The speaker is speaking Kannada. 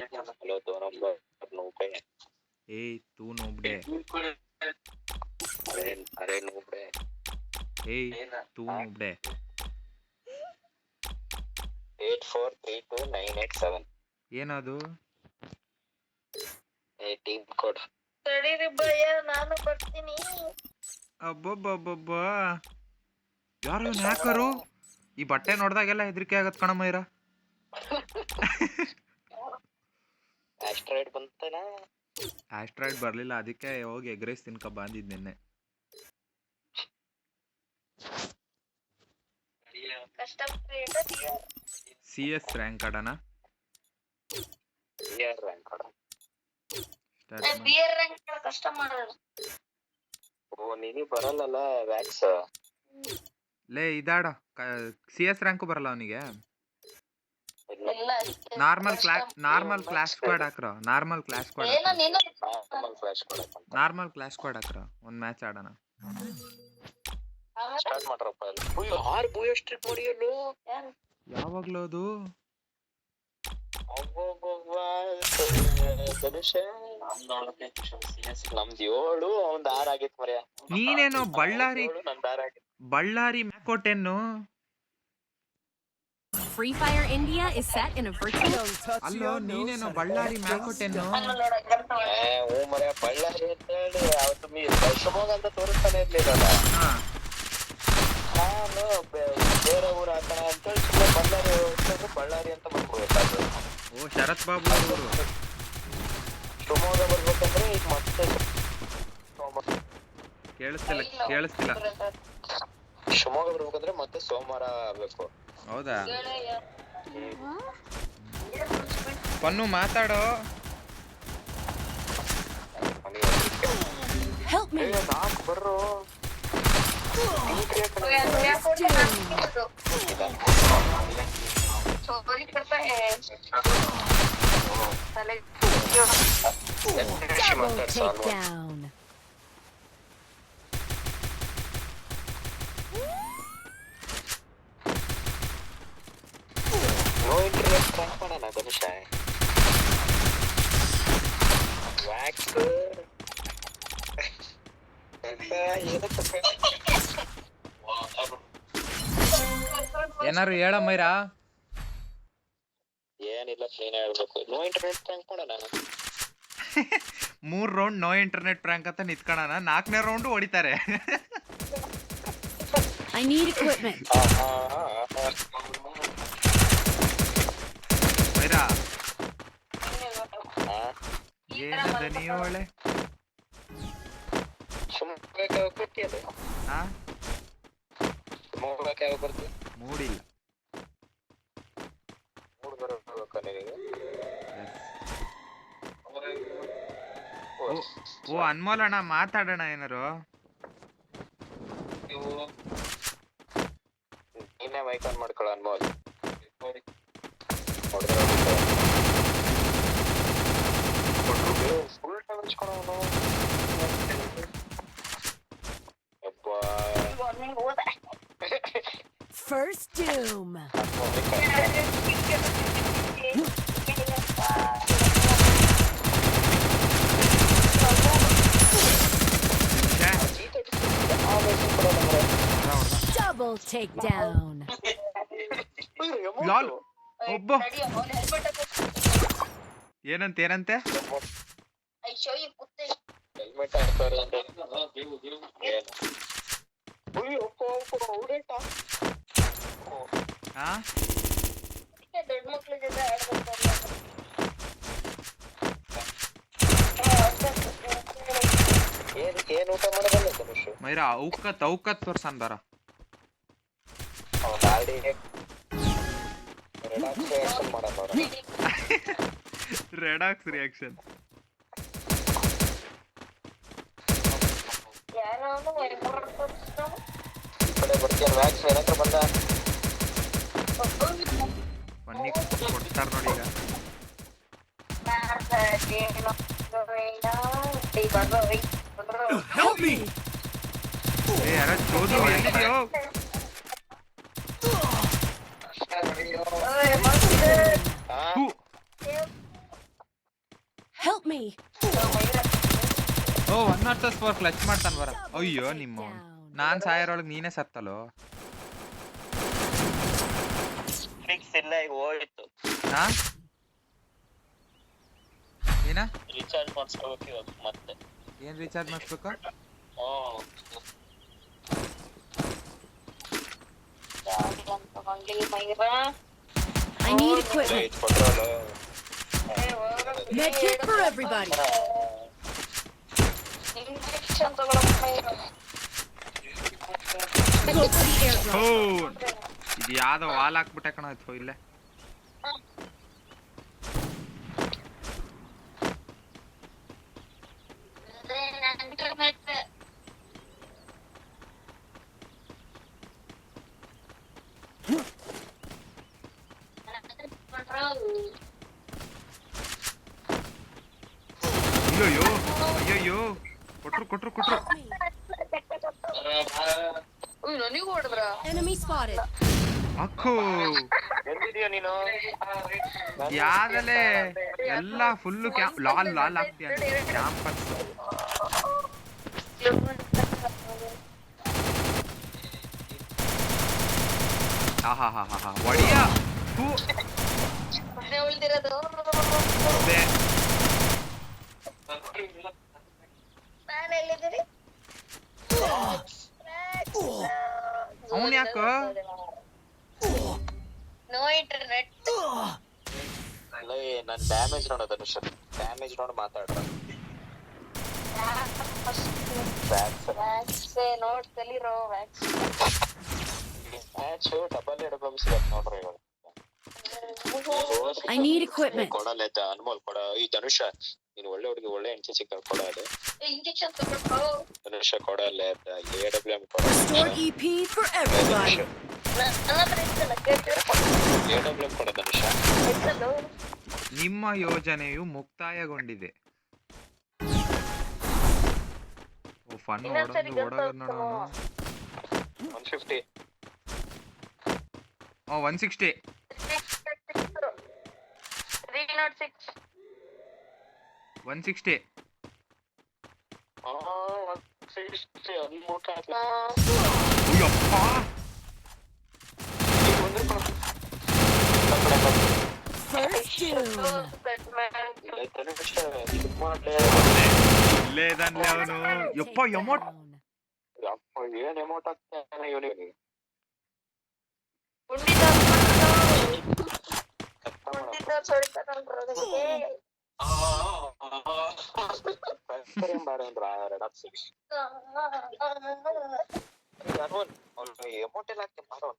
Hello 2 number नूबड़े। ए तू नूबड़े। अरे अरे नूबड़े। ए तू नूबड़े। 843298 ಏನದು? Team code. ತಡೀರಿ ಭಯ, ನಾನು ಬರ್ತೀನಿ. ಅಬ್ಬಬ್ಬಬ್ಬಬ್ಬ, ಯಾರು ಇವನು ಹ್ಯಾಕರು? ಈ ಬಟ್ಟೆ ನೋಡ್ದಾಗೆಲ್ಲ ಹೆದರಿಕೆ ಆಗತ್ ಕಣಮ್ಮ ಇರ. ಆಸ್ಟ್ರಾಯ್ಡ್ ಬಂತನ? ಆಸ್ಟ್ರಾಯ್ಡ್ ಬರ್ಲಿಲ್ಲ, ಅದಕ್ಕೆ ಹೋಗಿ ಎಗ್ ರೈಸ್ ತಿನ್ಕ ಬಂದಿದ್ ನಿನ್ನೆ. CS ರ್ಯಾಂಕ್ ಆಡೋಣ. ಓ ನೀನು ಬರಲ್ಲಲ್ಲ ವ್ಯಾಕ್ಸ್. ಲೇ ಇದಾಡ CS ರ್ಯಾಂಕು ಬರಲ್ಲ ಅವನಿಗೆ. ನಾರ್ಮಲ್ ಕ್ಲಾಸ್ ಸ್ಕ್ವಾಡ್ ಹಾಕ್ರ. ನಾರ್ಮಲ್ ಕ್ಲಾಸ್ ಸ್ಕ್ವಾಡ್ ಹಾಕ್ರ. ಒಂದ್ ಮ್ಯಾಚ್ ಆಡೋಣ. ಸ್ಟಾರ್ಟ್ ಮಾಡ್ರಪ್ಪ. ಯಾರು ಬೂಯೋ ಸ್ಟ್ರಿಕ್ ಮಾಡಿಯಲ್ಲೋ? ಯಾವಾಗ್ಲೂ ಅದು ನಮ್ದು 7 ಅವ್ನ್ 6 ಆಗಿತ್ತು ಮರ್ಯ. ನೀನೇನೋ Ballari ಮ್ಯಾಕೋ 10. Free Fire India is set in a virtual. ಅಲ್ಲೋ ನೀನೇನೋ ಬಳ್ಳಾರಿ ಮ್ಯಾಕೋ 10. ಹ್ಞೂ ಮರ್ಯ, ಬಳ್ಳಾರಿ ಅಂತ ಹೇಳಿ ಅವತ್ತು ಶಿವಮೊಗ್ಗ ಅಂತ ತೋರಿಸ್ತಾನೆ ಇರ್ಲಿಲ್ಲ. ನಾನು ಬೇರೆ ಊರು ಹಾಕೋಣ ಅಂತೇಳಿ ಸುಮ್ಮನೆ ಬಳ್ಳಾರಿ ಅಂತ ಬರ್ಕೋಬೇಕಾದ್ರು. ಓ ಶರತ್ ಬಾಬು ಅವರು ಶಿವಮೊಗ್ಗ ಬರ್ಬೇಕಂದ್ರೆ ಈಗ ಮತ್ತೆ ಕೇಳಿಸ್ತಿಲ್ಲ. ಶಿವಮೊಗ್ಗ ಬರ್ಬೇಕಂದ್ರೆ ಮತ್ತೆ ಸೋಮವಾರ ಆಗ್ಬೇಕು. ಹೌದಾ? ಪನ್ನು ಮಾತಾಡೋ. ನಾಲ್ಕು ಬರ್ರು. Double takedown. No internet track ಮಾಡೋಣ ಧನುಷ. ವ್ಯಾಕ್ಸ್ ಏನಾರು ಹೇಳಮ್ಮೈರಾ? ಏನಿಲ್ಲ, ನೀನೇ ಹೇಳ್ಬೇಕು. ನೋ ಇಂಟರ್ನೆಟ್ ಟ್ರ್ಯಾಕ್ ಮಾಡೋಣ. 3 ರೌಂಡ್ ನೋ ಇಂಟರ್ನೆಟ್ ಪ್ರ್ಯಾಂಕ್ ಅಂತ ನಿತ್ಕೊಳ್ಳೋಣ. 4ನೇ ರೌಂಡ್ ಹೊಡಿತಾರೆ. I need equipment. ಮೈರಾ ಏನದ ನೀವು ಒಳ್ಳೆ ಮೂಡಿಲ್ಲ. ಓ ಅನ್ಮೋಲಣ್ಣ ಮಾತಾಡೋಣ ಏನಾರು. ನೀನೇ ಮೈಕ್ ಆನ್ ಮಾಡ್ಕೊಳ್ಳ Anmol. Full time First doom. Double takedown. ಲಾಲ್ ಒಬ್ಬ ಏನಂತೆ ಹೆಲ್ಮೆಟ್ ಹಾಕ್ತಾರೆ. ದೊಡ್ಡ ಮಕ್ಳ ಜೊತೆ ಏನ್ ಊಟ ಮಾಡಬಲ್ಲ ಧನುಷ್? ಮೈರಾ ಔಕತ್ ತೋರ್ಸನ್ ಬಾರ. Redox reaction. ಬರ್ತೀಯ ವ್ಯಾಕ್ಸ್ ಏನತ್ರ ಬಂದ? ಬನ್ನಿ ಕೊಡ್ತಾರ ನೋಡಿ ಈಗ. ಯಾರ ಚೋದು ಎಲ್ಲಿದ್ಯೋ? me. ಓ 1 ವರ್ಸಸ್ 4 ಕ್ಲಚ್ ಮಾಡ್ತಾನ ಬರ. ಅಯ್ಯೋ ನಿಮ್ಮ ನಾನ್ ಸಾಯರೊಳಗೆ ನೀನೇ ಸತ್ತಲ್ಲೋ. ಫಿಕ್ಸ್ ಇಲ್ಲ, ಈಗ ಹೋಯ್ತು. ಹಾ ಏನ ರೀಚಾರ್ಜ್ ಮಾಡ್ಸ್ಕೋಬೇಕು ಇವಾಗ ಮತ್ತೆ. ಏನ್ ರೀಚಾರ್ಜ್ ಮಾಡಿಸ್ಬೇಕು? I need equipment. Med kit for everybody. Injection ತಗೊಳಪ್ಪ. Go for the airdrop. ಓ ಇದು ಯಾವ್ದೋ ವಾಲ್ ಹಾಕ್ಬಿಟ್ಟೆ ಕಣ ಆಯ್ತು ಇಲ್ಲೇ. ಅಯ್ಯೋ ಅಯ್ಯೋ ಕೊಟ್ರು ನನಗೂ ಹೊಡೆದ್ರ. Enemy spotted. ಅಕ್ಕೋ ಎಲ್ಲಿದ್ಯಾ ನೀನು? ಯಾವ್ದಲ್ಲೇ ಎಲ್ಲ ಫುಲ್ಲು ಲಾಲ್ ಆಗ್ತೀಯ ಕ್ಯಾಂಪಸ್. ಆಹಾ ಒಡಿಯ ಹೂ ಉಳಿದಿರೋದು ನಾನು ಎಲ್ಲಿದ್ದೀರಿ? ಅವನ್ ಯಾಕ ನೋ ಇಂಟರ್ನೆಟ್. ನನ್ ಡ್ಯಾಮೇಜ್ ನೋಡ ಧನುಷ್, ಡ್ಯಾಮೇಜ್ ನೋಡಿ ಮಾತಾಡ್ರ. ವ್ಯಾಕ್ಸ್ ನೋಡ್ ಕಲಿರೋ ವ್ಯಾಕ್ಸ್. ಮ್ಯಾಚ್ ಡಬಲ್ ಎಡ್ ಬಂಬ್ಸ್ ನೋಡ್ರಿ ಇವಾಗ. I need equipment. ಕೊಡಲ್ಲ ಅನ್ಮೋಲ್ ಕೊಡ. ಈ ಧನುಷ ನೀನ್ ಒಳ್ಳೆ ಹುಡುಗಿ, ಒಳ್ಳೆ ಹೆಂಡತಿ ಸಿಕ್ಕ ಕೊಡ. ಅದು ಇಂಜೆಕ್ಷನ್ ತಗೊಂಡು ಧನುಷ ಕೊಡಲ್ಲ. AWM ಕೊಡ. Restore EP for everybody. AWM ಕೊಡ ಧನುಷ. ನಿಮ್ಮ ಯೋಜನೆಯು ಮುಕ್ತಾಯಗೊಂಡಿದೆ. ಓ ಫನ್ ಓಡೋದು ನೋಡೋಣ. 150. 160. 306. 160. 160 ಅನ್ಮೋಟ ಹಾಕ್ಲ. Ayyappa First doom. ಧನುಷ ಮಾಡ್ಲೇ. ಇಲ್ಲೇ ಇದಾನ್ಲೆ ಅವನು. ಯಪ್ಪ ಎಮೋಟ್ Down. ಯಪ್ಪ ಏನ್ ಎಮೋಟ್ ಆಗ್ತಾನೆ ಇವನಿಗೆ. ಎಮೋಟ್ ಎಲ್ಲ ಹಾಕ್ತೀನಿ ಮಾಡು.